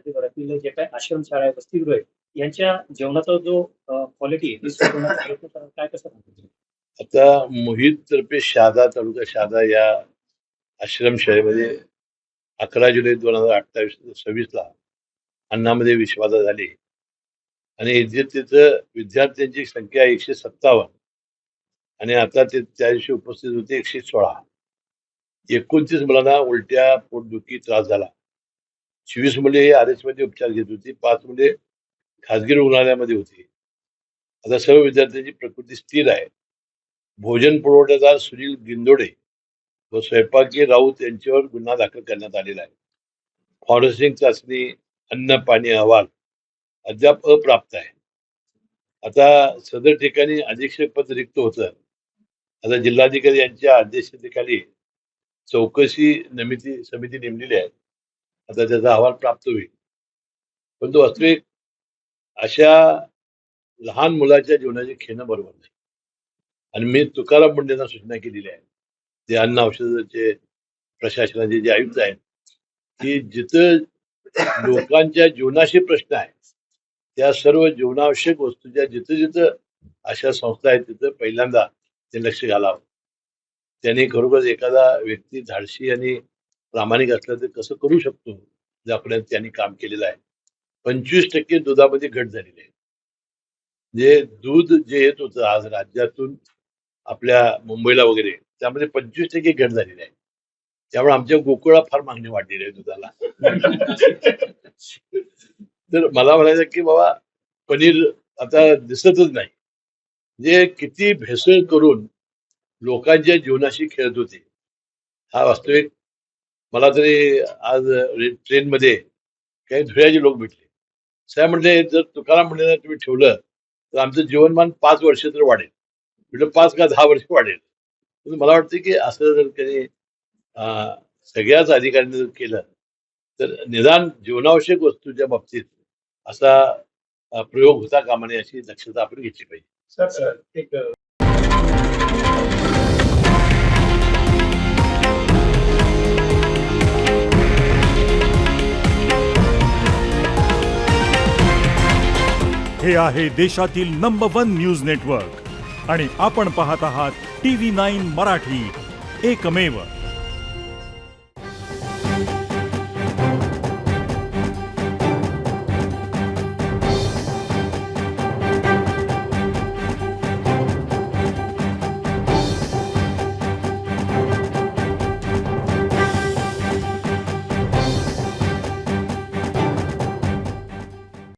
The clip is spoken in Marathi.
राज्यभरातील जे काही आश्रमशाळा आहे, वसतिगृह आहे, यांच्या जेवणाचा जो क्वालिटी आहे, ती सुधारण्याचा प्रयत्न करा. काय कसं म्हणतो? आता मोहित तर्फे शहादा तालुका शहादा या आश्रमशाळेमध्ये 11 जुलै 2026 ला अन्नामध्ये विषबाधा झाली आणि तिथं विद्यार्थ्यांची संख्या 157 आणि आता ते त्या दिवशी उपस्थित होते 116. 29 मुलांना उलट्या, पोटदुखी त्रास झाला. 24 मुले हे RS मध्ये उपचार घेत होती. 5 मुले खासगी रुग्णालयामध्ये होती. आता सर्व विद्यार्थ्यांची प्रकृती स्थिर आहे. भोजन पुरवठादार सुनील गिंदोडे व स्वयंपाकी राऊत यांच्यावर गुन्हा दाखल करण्यात आलेला आहे. फॉरेन्सिक चाचणी, अन्न पाणी अहवाल अद्याप अप्राप्त आहे. आता सदर ठिकाणी अधीक्षक पद रिक्त होतं. आता जिल्हाधिकारी यांच्या अध्यक्षतेखाली चौकशी समिती नेमलेली आहे. आता त्याचा अहवाल प्राप्त होईल. परंतु वास्तविक अशा लहान मुलाच्या जीवनाचे खेळणं बरोबर नाही. आणि मी तुकाराम मुंडेंना सूचना केलेली आहे, जे अन्न औषधाचे प्रशासनाचे जे आयुक्त आहेत, की जिथं लोकांच्या जीवनाशी प्रश्न आहे, त्या सर्व जीवनावश्यक वस्तूच्या जिथं जिथं अशा संस्था आहेत तिथं पहिल्यांदा ते लक्ष घालावं. त्यांनी खरोखर एखादा व्यक्ती धाडसी आणि प्रामाणिक असला तर कसं करू शकतो, ज्यापर्यंत त्यांनी काम केलेलं आहे. 25% दुधामध्ये घट झालेली आहे. जे दूध जे येत होतं आज राज्यातून आपल्या मुंबईला वगैरे, त्यामध्ये 25% घट झालेली आहे. त्यामुळे आमच्या गोकुळात फार मागणी वाढलेली आहे दुधाला. तर मला म्हणायचं की बाबा पनीर आता दिसतच नाही. जे किती भेसळ करून लोकांच्या जीवनाशी खेळत होते, हा वास्तविक. मला तरी आज ट्रेनमध्ये काही धुळ्याचे लोक भेटले. साहेब म्हणले, जर तुकाराम मुंडेंना तुम्ही ठेवलं तर आमचं जीवनमान 5 वर्ष तर वाढेल. म्हटलं 5 का 10 वर्ष वाढेल. मला वाटतं की असं जर काही सगळ्याच अधिकाऱ्यांनी जर केलं तर निदान जीवनावश्यक वस्तूच्या बाबतीत असा प्रयोग होता कामा नये अशी दक्षता आपण घेतली पाहिजे. सर, एक हे आहे देशातील नंबर 1 न्यूज नेटवर्क आणि आपण पाहत आहात TV9 मराठी, एकमेव.